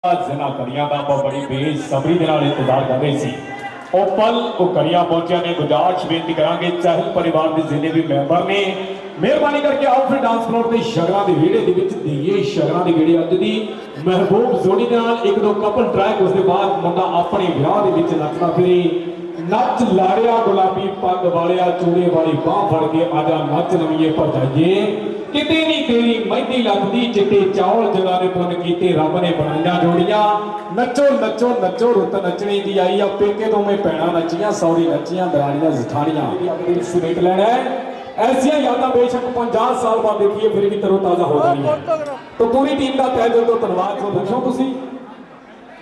जिन्हां कड़ियां दा आपां बड़ी बेसब्री दे नाल इंतजार कर रहे सी ਉਹ पल वो कड़ियां पहुंचा ने गुजारिश बेनती करांगे चाहल परिवार के जिन्ने भी मैंबर ने मेहरबानी करके आओ फिर डांस फ्लोर ते शगरां दे विहड़े दे विच दईए शगरां दे विहड़े अज दी महबूब जोड़ी दे नाल एक दो कपल ट्रैक उसके बाद मुंडा अपने विआह दे विच नचदा फिरे नच लाड़िया गुलाबी पग वालिया चूड़े वाली बांह फड़ के आजा नच नवीए भरजाइए किते नहीं तेरी मेहंदी लगदी चिट्टे चौल जगा ने पुन कीते रब ने बनाइया जोड़ियां नचो नचो नचो रुत नचने दी आई आ पेके तो मैं भैणां नचियां सौरी नचियां दराड़ियां जठानियां अगले सुनेट लेना है ऐसियां यादां बेशक 50 साल बाद देखिए फिर भी तरोताजा हो जानी है तो पूरी टीम का तहे दिल तो धन्यवाद सो दसो तुसीं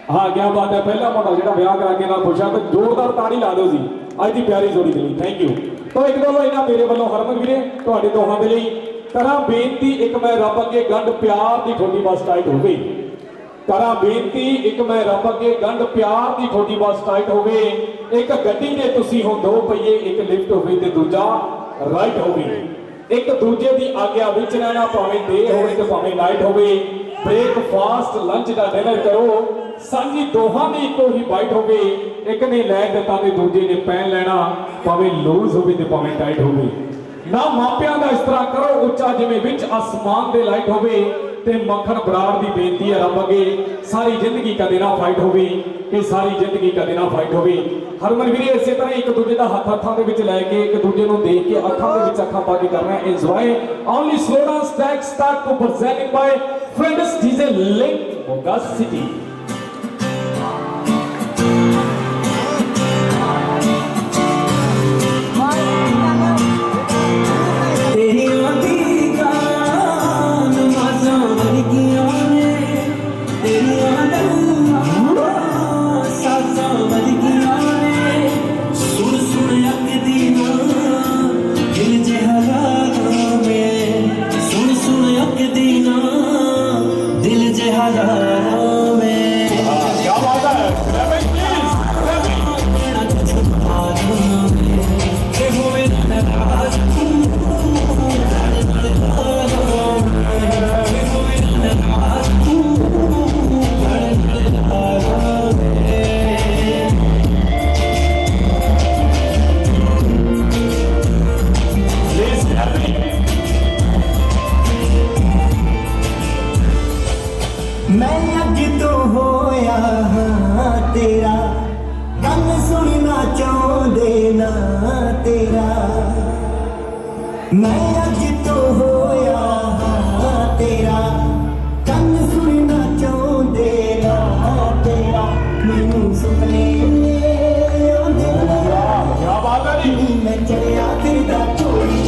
हाँ क्या बात है पहला मुंडा जिहड़ा विआह करा के नाल खुश है तो जोरदार ताड़ी ला दो जी अज दी प्यारी जोड़ी दे लई थैंक यू तो एक दो इन्हां मेरे वालों हरमन वीरे तुहाडे दोहां दे लई करा बेनती एक मैं रब अगे गंढ प्यार की थोड़ी बस टाइट हो गई करा बेनती एक मैं रब अगे गंढ प्यार की थोड़ी बस टाइट हो गई एक गड्डी दे तुसी हो दो पहिए एक लिफ्ट होवे ते दूजा राइट होवे एक दूजे की आग्या विच रहना भावें डे होवे ते भावें नाइट होवे ब्रेकफास्ट लंच का डिनर करो सांझी दोहां दी इको ही बाइट होवे एक ने लै दिता ते दूजे ने पैन लेना भावें लूज होवे ते भावें टाइट होवे ना मापियां दा इस तरह करो उच्चा जिवें विच आसमान दे लाइट होवे ते मक्खन बराड़ दी बेनती है रब अगे सारी जिंदगी कदे ना फाइट होवे कि सारी जिंदगी कदे ना फाइट होवे हरमन वीरे इसे तरह एक दूजे दा हथ हत्थां दे विच लैके एक दूजे नूं देख के अखां दे विच अखां पा के करना है enjoy only slow down stack start to presented by friends DJ link Moga city तेरा गल सुनना चाहते ना तेरा मैं अज तो होया तेरा गल सुनना चाहते ना तेरा मैनू सुपने मैं चलिया फिरदा चोरी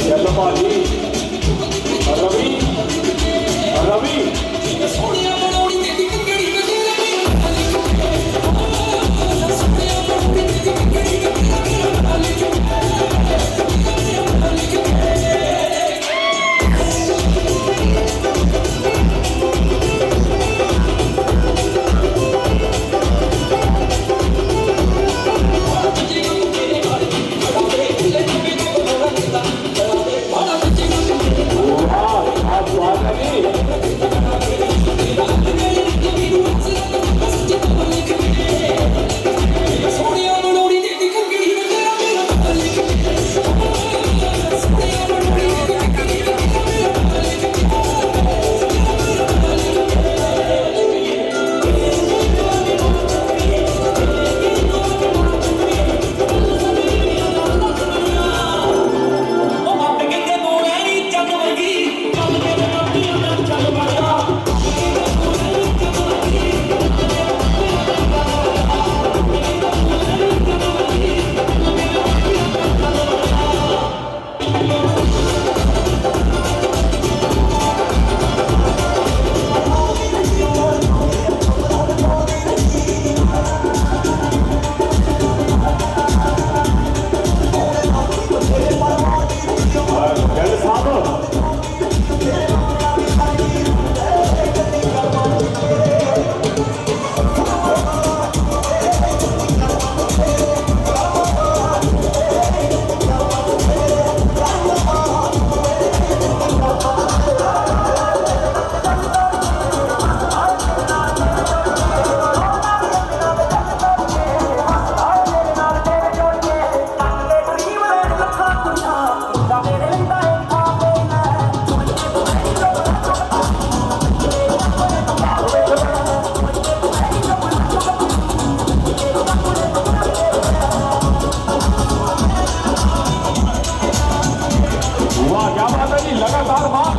चलो भाजी रवि रवि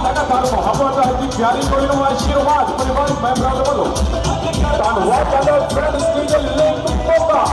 लगातार मोहब्बत है जी प्यारी कोई आशीर्वाद परिवार मेंबर वालों धन्यवाद चलो फ्रेंड्स की लिंक होगा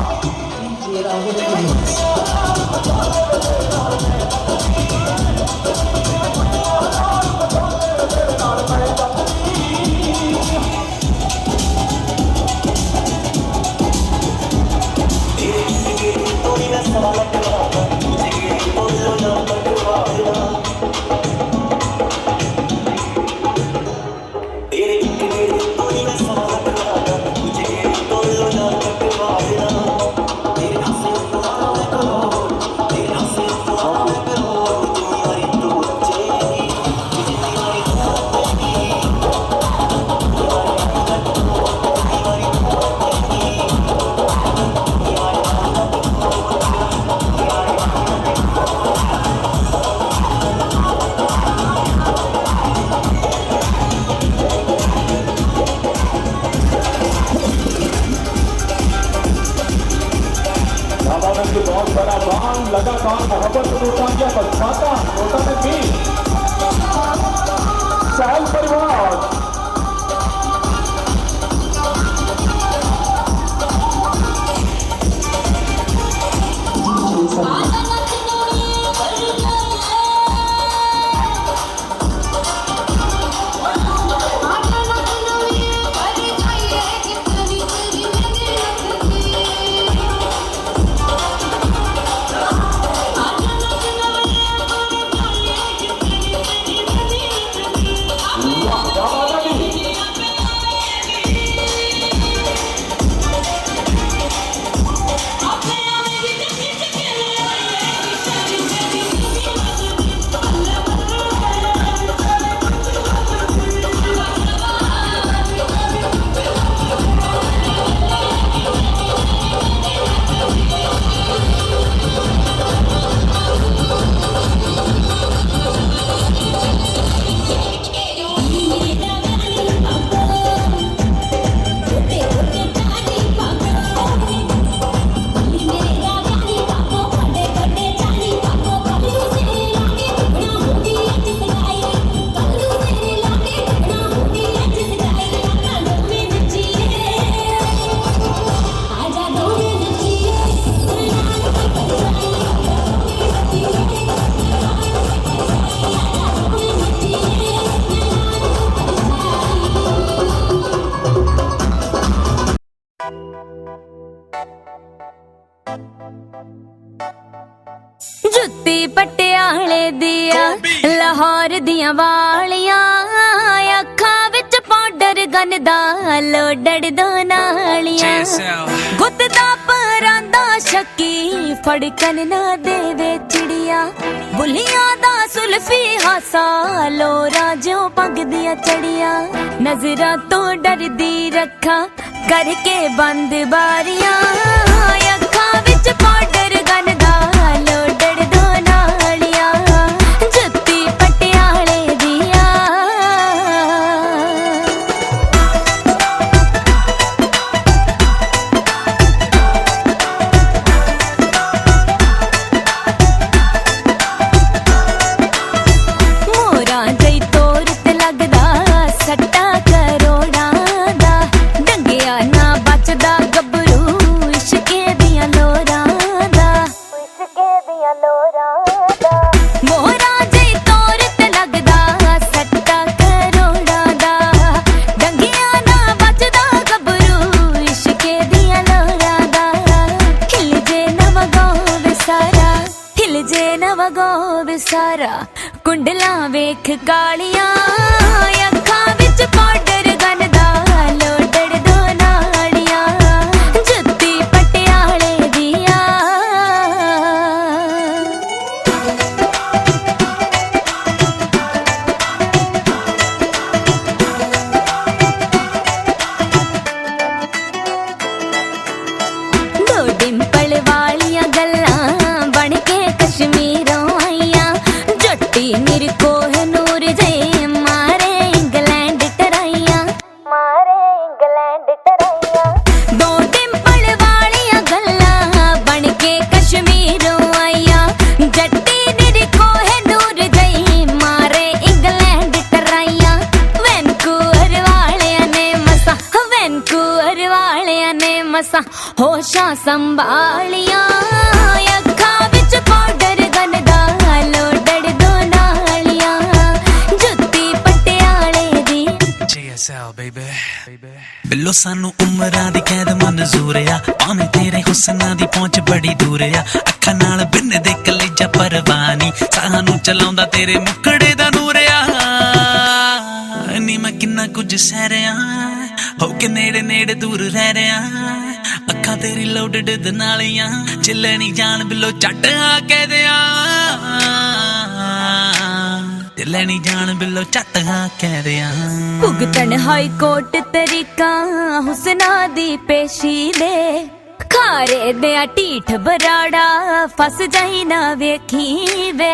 दिया लाहौर दियां वालियां अखां विच पाउडर गनदा लोडड़ दो नालियां गुत दा परांदा शक्की फड़कन ना देवे चिड़िया बुलियां दा सुल्फी हासा लोरा जो पग दिया चढ़िया नजरा तो डरदी रखा करके बंद बारियां अखां विच पाउडर गनदा लोडड़ दो नालियां जुत्ती पटियाले दिया मोरा जई तोर ते लगदा सट्टा करोड़ां दा डंगिया ना बचदा गबरू इश्के दियां लोरां दा मोरा जई तोर ते लगदा सट्टा करोड़ां दा डंगिया ना बचदा गबरू इश्के दियां लोरां दा हिल जे नवगो विसारा कुंडला वेख कालियां अखां विच पाउडर गनदा लोडड़ दो नालियां जुत्ती पटियाले दिया दो डिंपल वालियां गल्लां बन के कश्मीरों आईयां जट्टी मेरे कोहनूर जे मारे इंग्लैंड टराइयां दो डिंपल वालियां गल्लां बन के कश्मीरों आईयां जट्टी मेरे कोहनूर जे मारे इंग्लैंड टराइयां वैनकूवर वालियां ने मसा होशां संभालियां अखां विच पाउडर गनदा लोडड़ दो नालियां जुत्ती पटियाले दी JSL baby बिल्लो सानू उमरां दी कैद मंजूर आ भावें तेरे हुस्नां दी पहुंच बड़ी दूर आ अखां नाल बिन दे कलेजा परवानी सानू चलाउंदा तेरे मुखड़े दा नूर आ नी मैं किन्ना कुछ सह रहा हो के नेड़े नेड़े दूर रह रहा अखां तेरी लोडड़ दे नालियां चिल्ले नी जान बिल्लो झट आ के दिया चिल्ले नी जान बिल्लो झट आ के दिया भुगतन हाई कोर्ट तरीका हुस्ना दी पेशी दे खारे दे टीठ बराड़ा फस जाई ना वेखी वे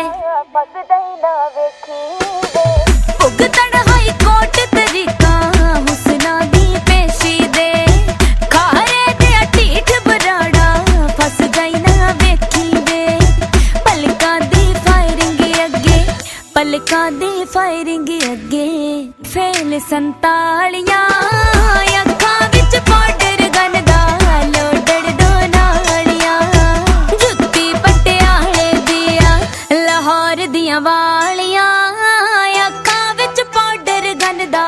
भुगतन हाई कोर्ट तरीका हुस्ना दी पेशी दे खारे दे टीठ बराड़ा फस जाई ना वेखी वे पलकां दी फायरिंग अगे फेल संतालियां अखां विच पाउडर गनदा लोडड़ दो नालियां जुत्ती पटियाले दिया लाहौर दियां वालियां अखां विच पाउडर गनदा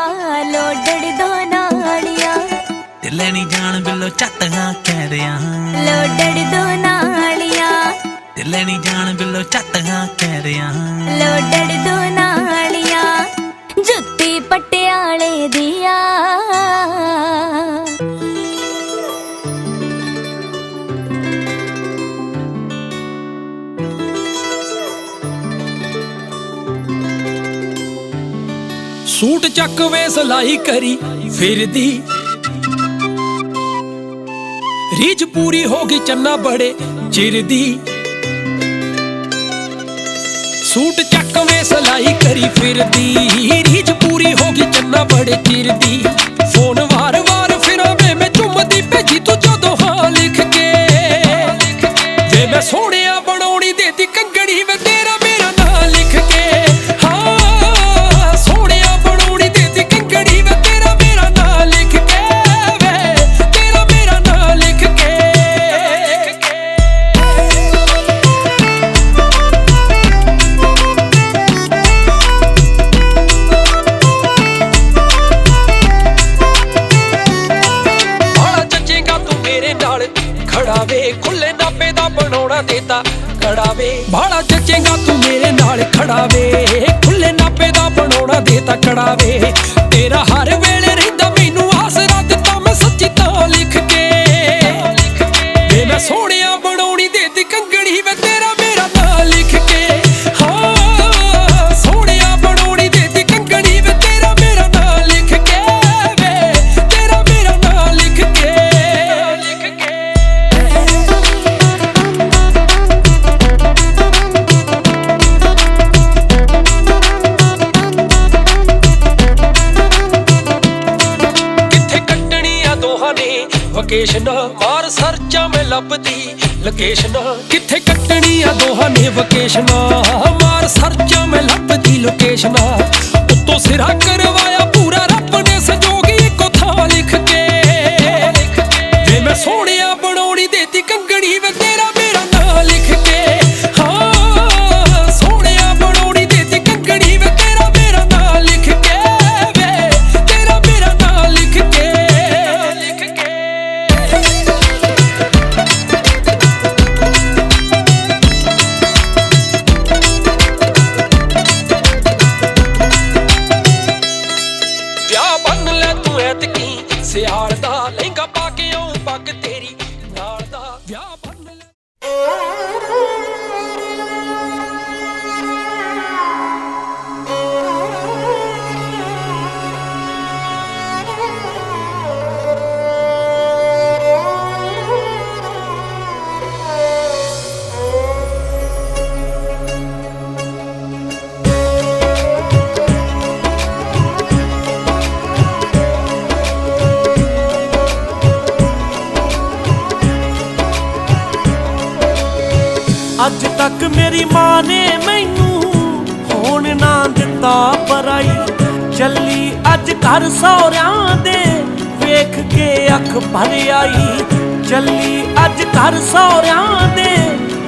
लोडड़ दो नालियां चिल्ले नी जान बिल्लो झट आ के दिया लोडड़ दो नालियां चिल्ले नी जान बिल्लो झट आ के दिया लोडड़ दो नालियां जुत्ती पटियाले दिया सूट चक वे सलाई करी फिरदी रीझ पूरी होगी चन्ना बड़े चिरदी सूट चक वे सलाई करी फिरदी रीझ पूरी होगी चन्ना बड़े चिरदी फोन वार वार फिरा मैं चुमदी भेजी तू जदों हाँ लिख के वे मैं सोहणिया बनाउणी देती कंगड़ी वे तेरा मेरा नां लिख के हाँ सोहणिया बनाउणी देती कंगड़ी वे तेरा मेरा नां लिख के वे तेरा मेरा नां लिख के ਖੜਾ ਵੇ ਖੁੱਲੇ ਨਾਪੇ ਦਾ ਬਣਾਉਣਾ ਦੇਤਾ ਖੜਾ ਵੇ ਬਾਲਾ ਜੱਜੇਗਾ ਤੂੰ ਮੇਰੇ ਨਾਲ ਖੜਾ ਵੇ ਖੁੱਲੇ ਨਾਪੇ ਦਾ ਬਣਾਉਣਾ ਦੇ ਤਾਂ ਕੜਾ ਵੇ ਤੇਰਾ ਹਰ ਵੇਲੇ ਰਹਿੰਦਾ ਮੈਨੂੰ ਆਸਰਾ ਦਿੱਤਾ ਮੈਂ ਸੱਚੀ ਤਾਂ ਲਿਖ ਕੇ ਵੇ ਮੈਂ ਸੋਹਣਿਆ ਬਣਾਉਣੀ ਦੇ ਤੀ ਕੰਗਣੀ ਵੇ ਤੇਰਾ ਮੇਰਾ ਨਾਂ ਲਿਖ ਕੇ ਹਾਂ ਸੋਹਣਿਆ ਬਣਾਉਣੀ ਦੇ ਤੀ ਕੰਗਣੀ ਵੇ ਤੇਰਾ ਮੇਰਾ ਨਾਂ ਲਿਖ ਕੇ ਵੇ ਤੇਰਾ ਮੇਰਾ ਨਾਂ ਲਿਖ ਕੇ ਲੋਕੇਸ਼ਨ ਮਾਰ ਸਰਚਾਂ ਮੈਂ ਲੱਭਦੀ ਲੋਕੇਸ਼ਨ ਕਿੱਥੇ ਕੱਟਣੀ ਆ ਦੋਹਾਂ ਨੇ ਵਕੇਸ਼ਨ ਮਾਰ ਸਰਚਾਂ ਮੈਂ ਲੱਭਦੀ ਲੋਕੇਸ਼ਨ ਉੱਤੋਂ ਸਿਰਾ ਕਰਵਾਇਆ ਪੂਰਾ ਰੱਬ ਨੇ ਸੰਜੋਗੀ ਇੱਕੋ ਥਾਂ ਲਿਖ ਕੇ ਵੇ ਮੈਂ ਸੋਹਣਿਆ ਬਣਾਉਣੀ ਦੇਤੀ ਕੰਗਣੀ ਵੇ ਤੇਰਾ ਮੇਰਾ ਨਾਂ ਲਿਖ ਕੇ ਹਾਂ ਸੋਹਣਿਆ ਬਣਾਉਣੀ ਦੇਤੀ ਕੰਗਣੀ ਵੇ ਤੇਰਾ ਮੇਰਾ ਨਾਂ ਲਿਖ ਕੇ ਵੇ ਤੇਰਾ ਮੇਰਾ ਨਾਂ ਲਿਖ ਕੇ ਸਿਆਲ ਦਾ ਲਹਿੰਗਾ ਪਾ ਕੇ ਆਉਂ ਪੱਗ ਤੇਰੀ ਨਾਲ ਦਾ ਵਿਆਹ ਬੰਨ ਲੈ ਅੱਜ तक मेरी मां ने मैनू होण ना दिता पराई चली अज घर सौरियां दे वेख के अख भर आई चली अज घर सौरियां दे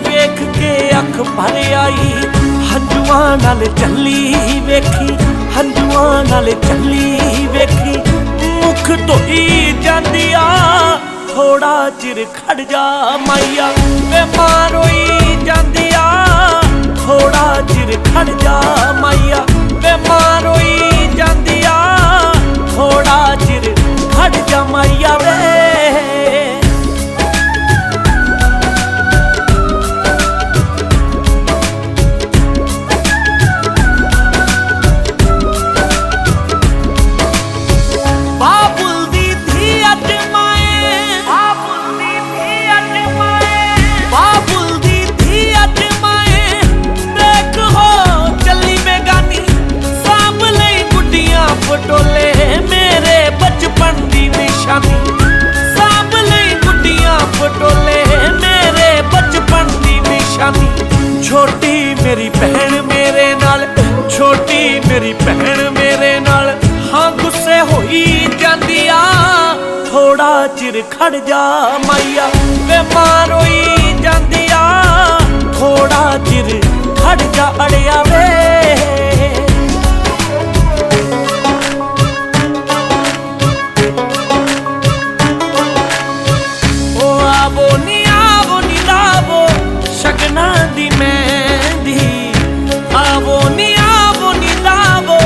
वेख के अख भर आई हंजुआं नाल चली वेखी हंजुआं नाल चली वेखी मुख धोई जांदी आ थोड़ा चिर खड़ जा माइया वे मां रोई जांदी आ थोड़ा चिर खड़ जा माइया वे मां रोई जांदी आ थोड़ा चिर खड़ जा माइया वे पटोले मेरे बचपन दी निशानी साब लई गुड्डियां पटोले मेरे बचपन दी निशानी छोटी मेरी बहन मेरे नाल छोटी मेरी बहन मेरे नाल हाँ गुस्से होई जांदी आ थोड़ा चिर खड़ जा माइया वे मां रोई जांदी आ थोड़ा चिर खड़ जा अड़िया वे शगना दी मेहंदी आवो नी लावो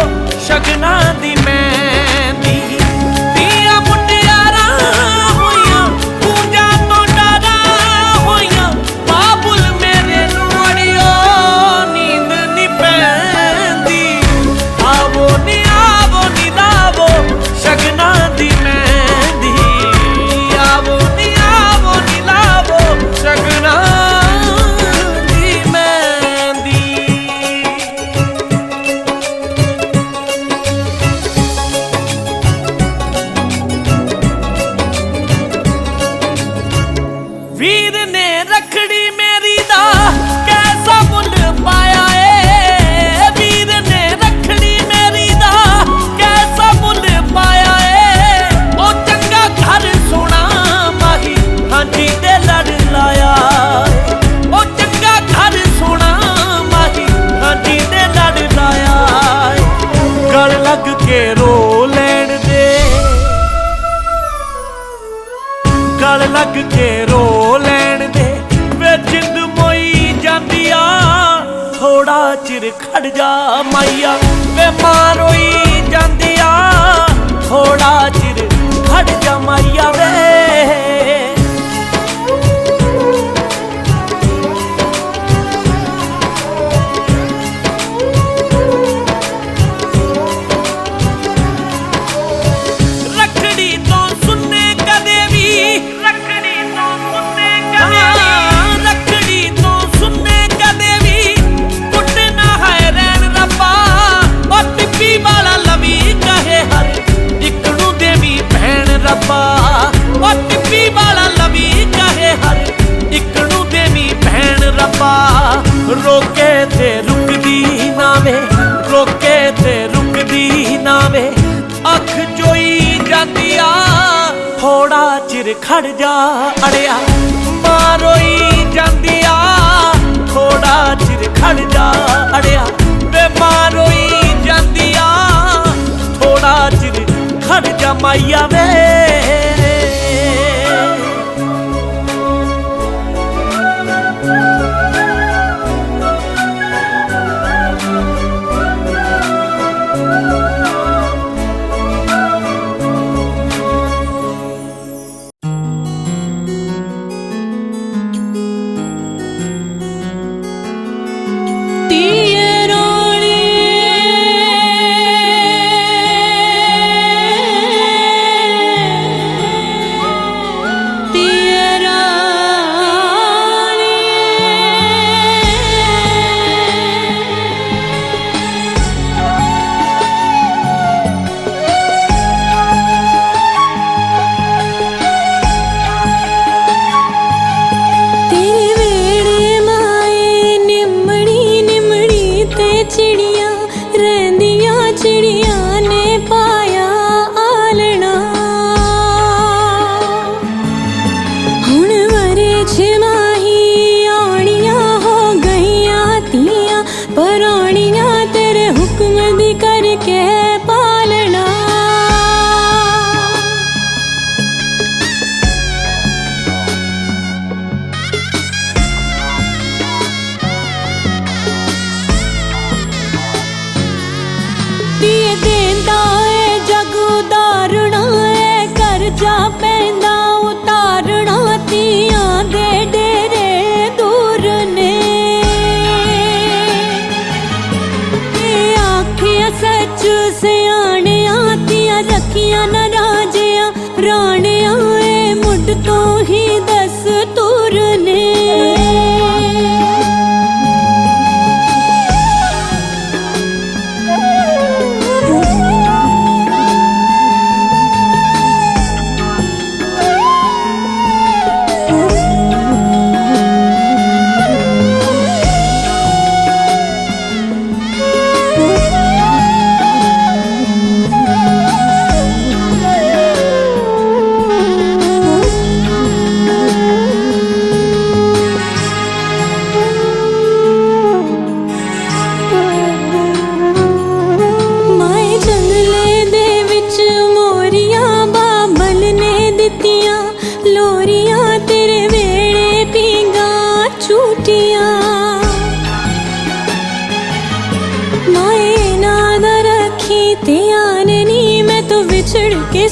शगना दी मेहंदी दिया मुटियारा होइया पूजा तो डरा होइया बाबुल मेरे नुड़ियो नींद नी पैंदी आवो नी लावो शगना दी मेहंदी आवो नी लावो शगना वीर ने रखड़ी मेरी दा कैसा मुल पाया है वीर ने रखड़ी मेरी दा कैसा मुल पाया है ओ चंगा घर सोना माही हांजी दे लड़ लाया ओ चंगा घर सोना माही हांजी दे लड़ लाया गल लग के रो लैण दे गल लग के रो लैण दे वे जिंद मोई जांदी आ थोड़ा थोड़ा चिर खड़ जा माइया वे मां रोई जांदी आ थोड़ा चिर खड़ जा माइया वे रोके ते रुकदी ना वे रोके ते रुकदी ना वे अख जोई जाती आ थोड़ा चिर खड़ जा अड़िया मां रोई जाती आ थोड़ा चिर खड़ जा अड़िया वे मां रोई जाती आ थोड़ा चिर खड़ जा माइया वे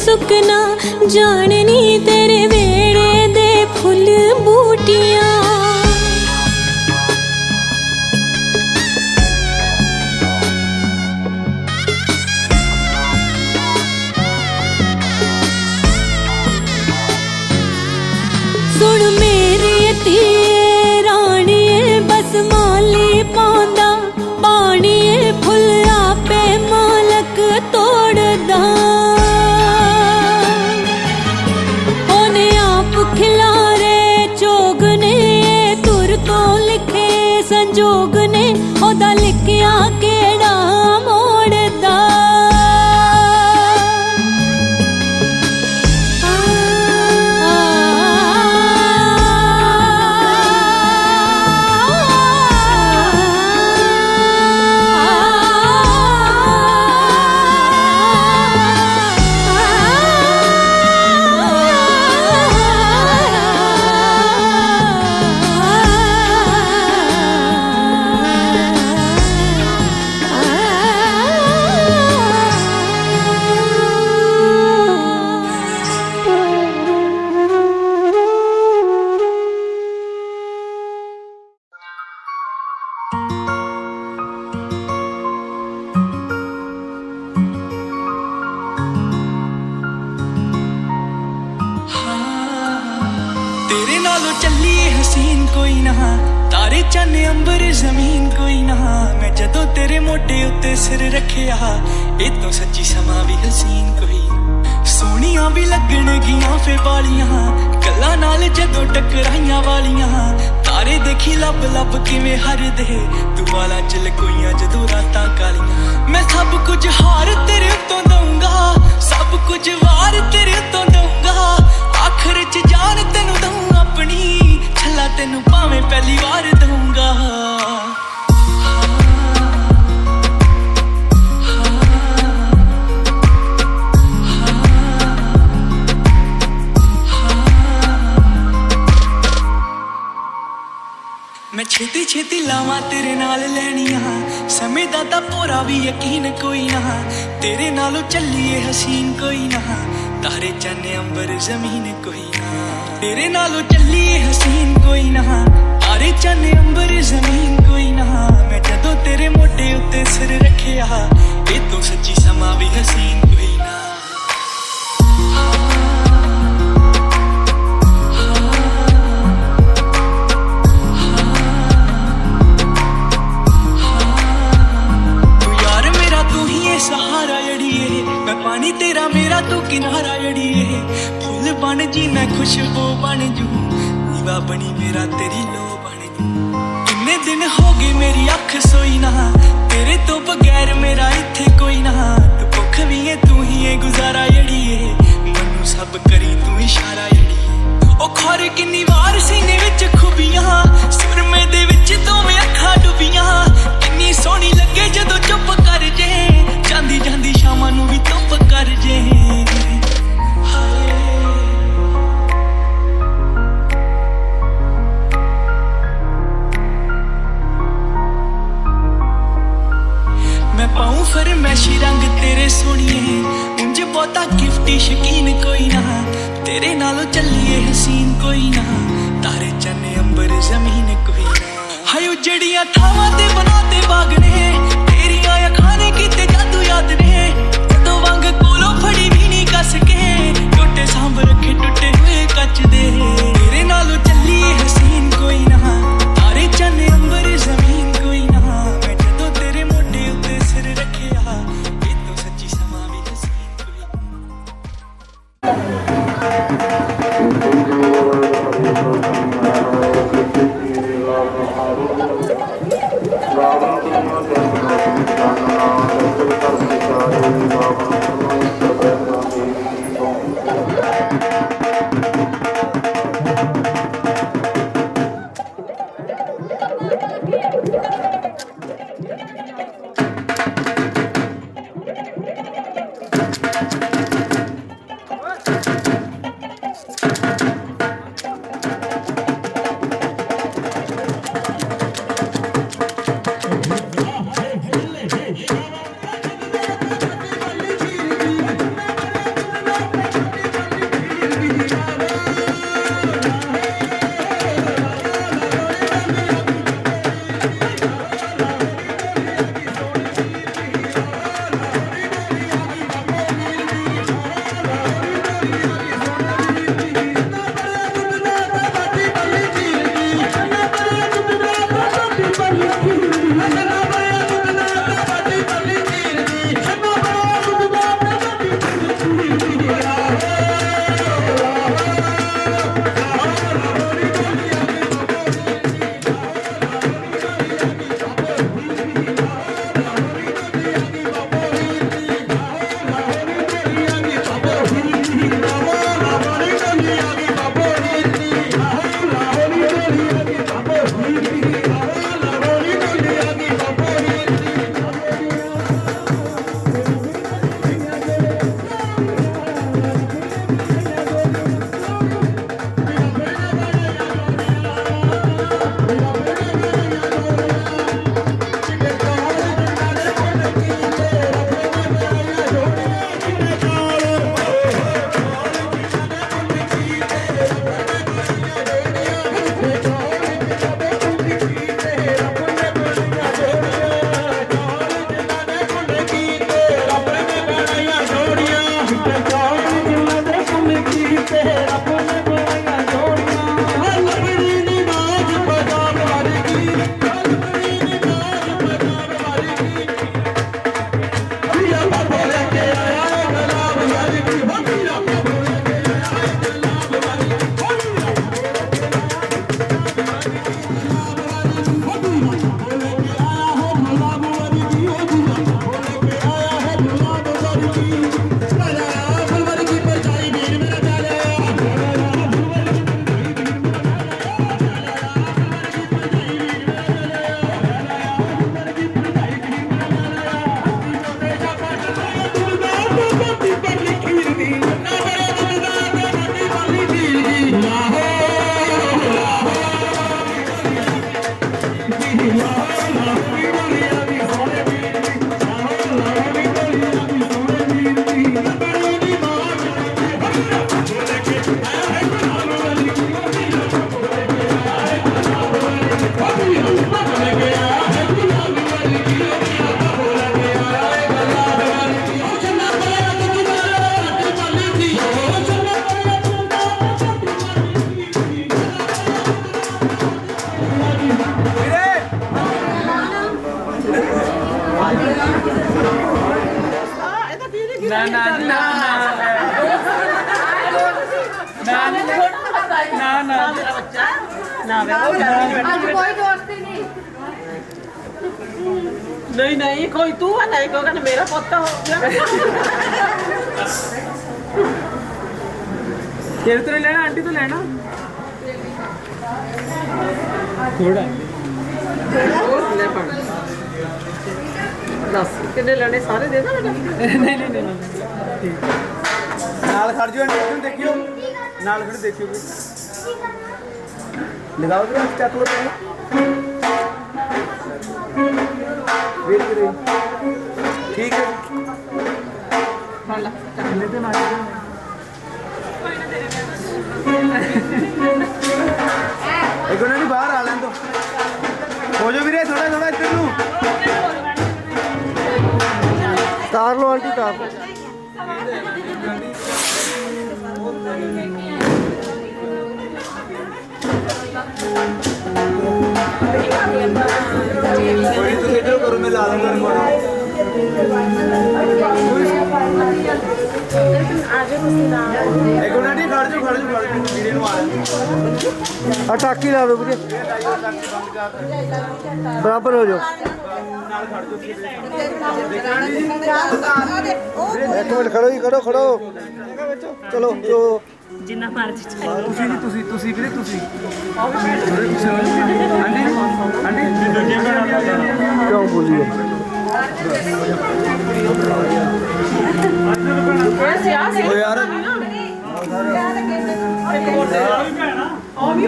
सुकना जाननी तेरे वेड़े दे फुल बूटियां सुन मेरी धीए राणीए बस माली पांदा पानीए फुल आपे मालक तोड़दा खिलारे चोगने हसीन कोई ना, तारे चन्न अंबर जमीन कोई ना। मैं जदों तेरे मोटे उत्ते सिर रखिया, ए तो सच्ची समा भी हसीन कोई। सोहणियां भी लगणगियां फे वालियां, गल्लां नाल जदों टकराइयां वालियां। तारे देखी लब लब किवें हरदे, तू वाला च लकोइयां जदों रातां कालियां। मैं सब कुछ हार तेरे उत्तों दूंगा, सब कुछ वार तेरे उत्तों दूंगा। आखिर च जान तेनू दूं अपनी, छला तेनू भावें पहली वार दूंगा। मैं छेती छेती लावां तेरे नाल लैनियां, समय दा तां पूरा भी यकीन कोई ना। तेरे नालों चलिए हसीन कोई ना, तारे चन्न अंबर जमीन कोई ना। तेरे नालों चलिए हसीन कोई ना, तारे चन्न अंबर जमीन कोई ना। मैं जदों तेरे मोटे उत्ते सिर रखिया, ए तो सच्ची समा भी हसीन कोई ना। सहारा जड़िए मैं पानी तेरा मेरा तू किनारा जड़िए। फूल बन जी मैं खुशबू बन जू, दीवा बनी मेरा तेरी लो बन जू। किन्ने दिन हो गए मेरी अख सोई ना, तेरे तो बगैर मेरा इत्थे कोई ना। तू भुख भी है तू ही है गुजारा जड़िए, मनु सब करी तू इशारा जड़िए। ओ खौर किन्नी वार सीने विच खुबियां, सुरमे दे विच दोवें अखां डुबियां। किन्नी सोहनी लगे जदों चुप कर जे, जांदी जांदी शामां नू भी धुप कर जे। मैं पाऊं फरमैशी रंग तेरे सोहणिए, उंज बहुता गिफ्टी शकीन कोई ना। तेरे नालों चलिए हसीन कोई ना, तारे चन्न अंबर जमीन कोई ना। हाय उजड़ियां थावां ते बनाते बाग ने, तेरियां अखां ने कीते जादू याद ने। जदों वांग कोलों फड़ी भी नहीं कस के, टोटे सांभ रखे टुटे हुए कच दे। तेरे नालों चलिए हसीन कोई ना, तारे चन्न अंबर जमीन कोई ना। मैं जदों तेरे मोटे उत्ते सिर रखिया, ए तो सच्ची समा भी हसीन कोई। नहीं नहीं कोई तू है नहीं कोई कहना मेरा पोता हो गया तेरे तो लेना आंटी तो लेना थोड़ा ले पड़ दस कितने लेने सारे दे दो नहीं नहीं नहीं ठीक नाल खड़ जो आंटी देखियो नाल खड़ देखियो लगाओ तो चाकू पे ठीक है एक नहीं बाहर आ लें तो हो जाओ वीरे थोड़ा थोड़ा इधर नु तार लो आंटी तार करो मैं ला लूंगा टाकी ला दो मुझे बराबर हो जाओ एक मिनट खड़ो ही खड़ो खड़ो चलो जो जिन्ना मर्जी ਤੁਸੀਂ ਵੀਰੇ ਤੁਸੀਂ ਆਂਟੀ ਕਿਉਂ ਬੋਲੀ ਓ ਯਾਰ ਉਹ ਵੀ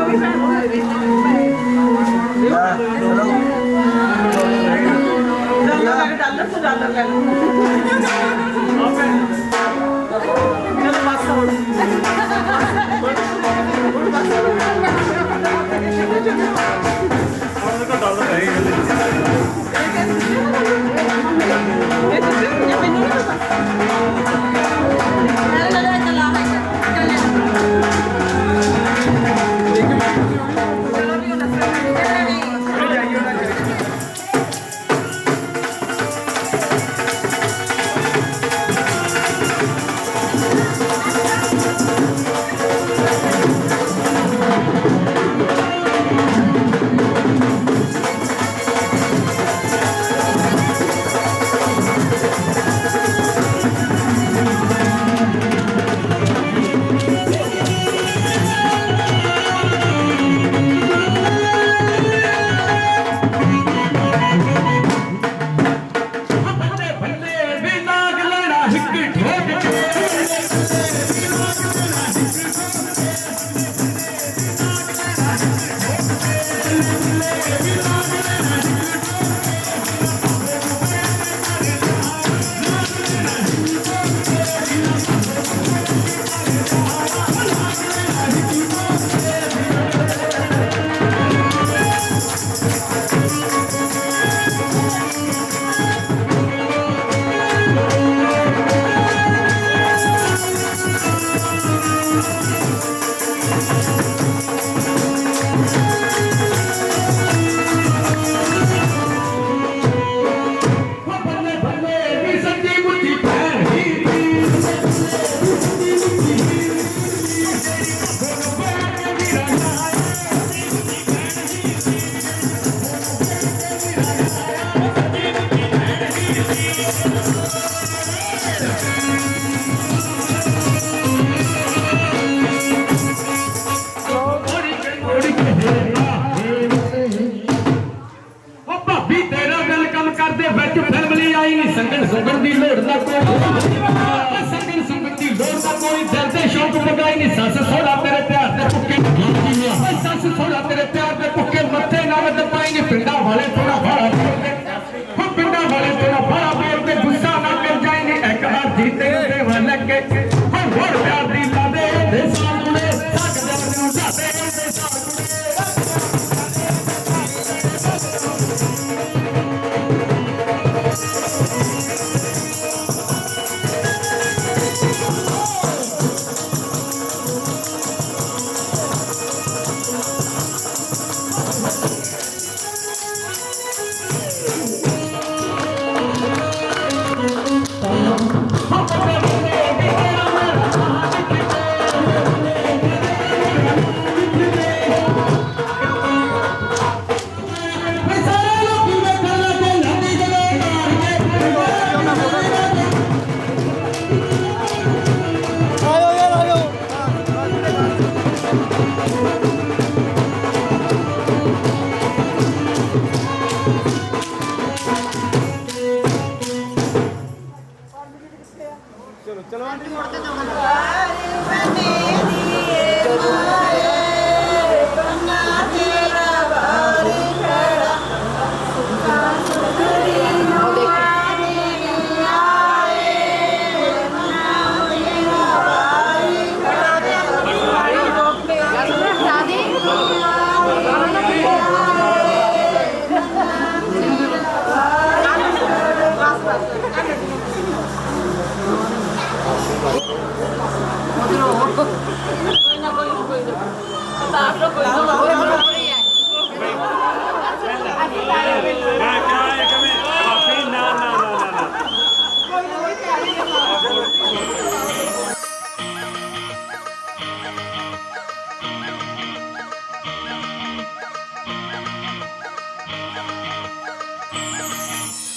ਭੈਣ ਡਾਲਰ ਤੋਂ ਡਾਲਰ ਲੈ ਲਓ ਚਲੋ ਬਸ ਹੁਣ सगाई नहीं सस सोड़ा तेरे प्यार दे पुक्के सस सोड़ा तेरे प्यार दे पुक्के मत्थे नाल दपाई नहीं पिंडा वाले थोड़ा बड़ा बोलते हो पिंडा वाले थोड़ा बड़ा बोलते गुस्सा ना कर जाए नहीं एक हाथ जीते दे वाले के हो और प्यार दी ला दे सामने सक जब जाते दे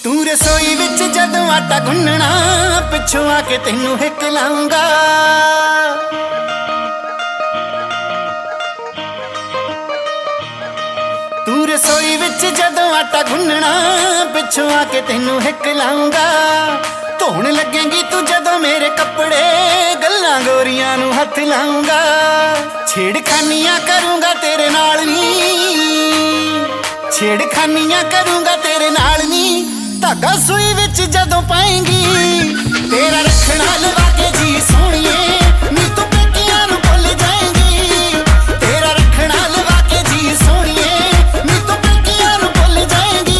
तू रसोई विच जदों आटा गुन्नना पिछों आके तैनू हिक लाऊंगा तू रसोई विच जदों आटा गुन्नना पिछों आके तैनू हिक लाऊंगा धोण लगेंगी तू जदों मेरे कपड़े गल्लां गोरियां नू हथ लाऊंगा छेड़खानियां करूंगा तेरे नाल नी छेड़खानियां करूंगा तेरे नाल नी धागा सूई विच जदों पाएंगी तेरा रखना लवा के जी सोहणीए नी तू पेकियां नू भुल जाएंगी तेरा रखना लवा के जी सोहणीए नी तू पेकियां नू भुल जाएंगी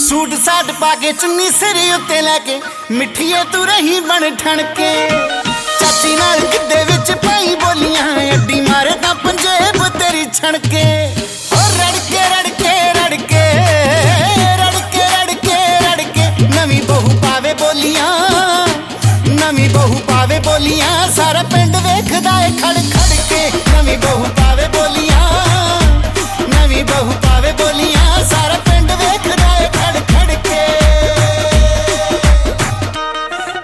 सूट साट पाके चुन्नी सिर उत्ते लैके मिठिए तू रही बन ठण के चाची नाल गिद्धे विच पाई बोलियां अड्डी मारे तां पंजेब तेरी छणके और रड़के रड़के रड़के रड़के रड़के रड़के नवी बहू पावे बोलियां नवी बहू पावे बोलियां सारा पिंड वेखदा ए खड़ खड़ के नवी बहू पावे बोलियां नवी बहू पावे बोलियां सारा पिंड वेखदा ए खड़ खड़ के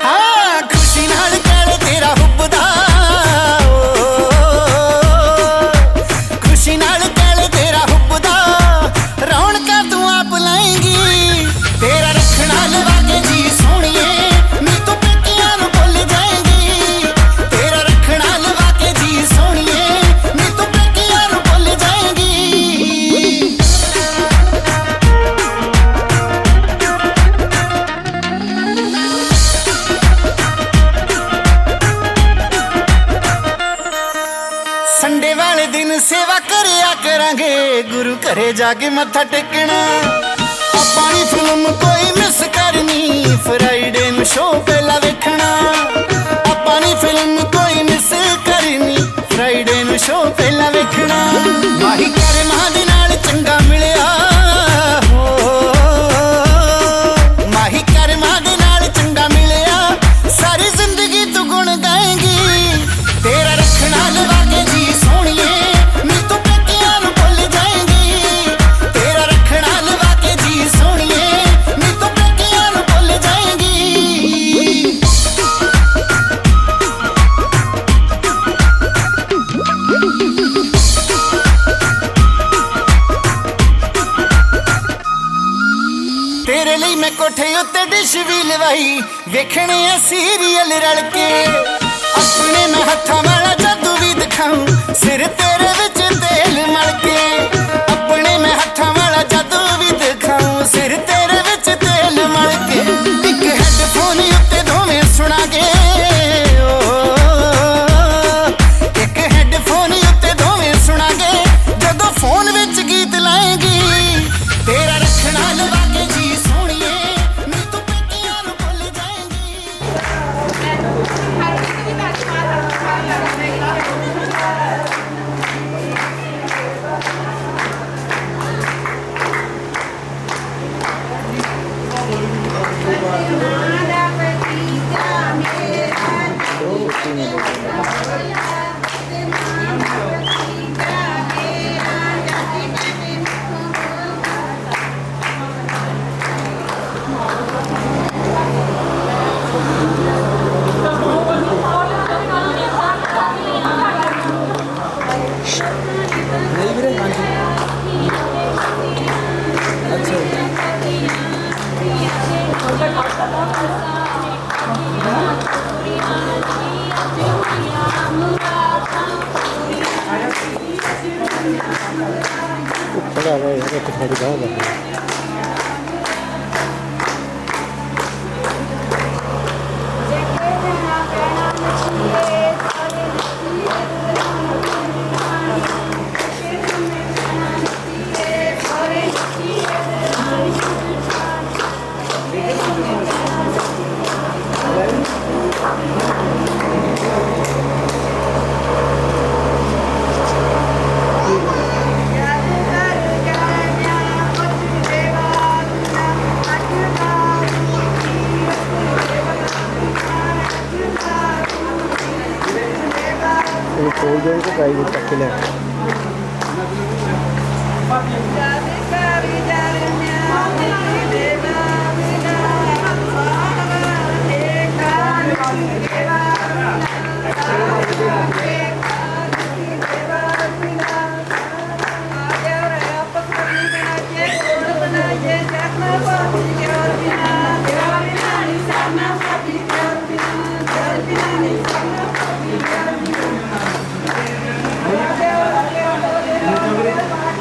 हाँ खुशी नाल कहले तेरा हुब्बदा खुशी नाल कहले तेरा हुब्बदा रौनकां तू आप लाएंगी तेरा रखना लवा के जी सोहणीए नी तू पेकियां नू भुल जाएंगी तेरा रखना लवा के जी सोहणीए नी तू पेकियां नू भुल जाएंगी संडे वाले दिन सेवा करिया करांगे गुरु घरे जाके मत्था टेकना आपां नी फिल्म कोई मिस करनी फ्राइडे नू शो पहला वेखना आपां नी फिल्म कोई मिस करनी फ्राइडे नू शो पहला वेखना माही कर मां दे नाल चंगा मिलिया माही कर मां दे नाल चंगा मिलिया सारी जिंदगी तू गुण गाएंगी तेरा रखना लवा के जी सोहणीए नी तू पेकियां नू भुल जाएंगी तेरा रखना लवा के जी सोहणीए नी तू पेकियां नू भुल जाएंगी ਮਾਲਿਸ਼ ਵੀ ਲਵਾਈ ਵੇਖਣੇ ਆ ਸੀਰੀਅਲ ਰਲ ਕੇ ਆਪਣੇ ਮੈਂ ਹੱਥਾਂ ਵਾਲਾ ਜਾਦੂ ਵੀ ਦਿਖਾਉਂ ਸਿਰ ਤੇਰੇ ਵਿੱਚ ਤੇਲ ਮਲ ਕੇ ਆਪਣੇ ਮੈਂ ਹੱਥਾਂ ਵਾਲਾ ਜਾਦੂ ਵੀ ਦਿਖਾਉਂ ਸਿਰ ਤੇਰੇ ਵਿੱਚ ਤੇਲ ਮਲ ਕੇ ਇੱਕ ਹੈੱਡਫੋਨ ਉੱਤੇ ਦੋਵੇਂ ਸੁਣਾਂਗੇ ਇੱਕ ਹੈੱਡਫੋਨ ਉੱਤੇ ਦੋਵੇਂ ਸੁਣਾਂਗੇ ਜਦੋਂ ਫੋਨ ਵਿੱਚ ਗੀਤ ਲਾਏਗੀ ਤੇਰਾ ਰੱਖਣਾ ਲਵਾ ਕੇ ਜੀ ਸੋਹਣੀਏ ਨੀ ਤੂੰ ਪੇਕਿਆਂ ਨੂੰ ਭੁੱਲ ਜਾਏਂਗੀ ਨਹੀਂ ਵੀਰੇ ਹਾਂਜੀ खड़ा हुआ यार एक थोड़ी गाँव में खोल देंगे तो प्राइवेट तक के लिए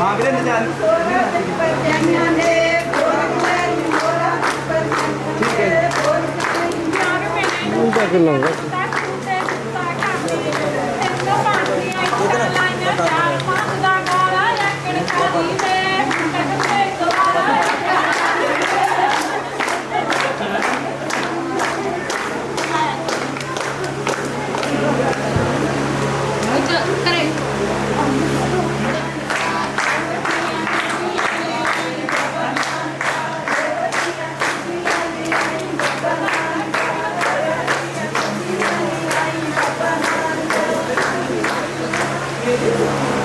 हाँ ਵੀਰੇ ਨਜ਼ਾਰੇ ਠੀਕ ਹੈ उनका कितना होगा Thank you.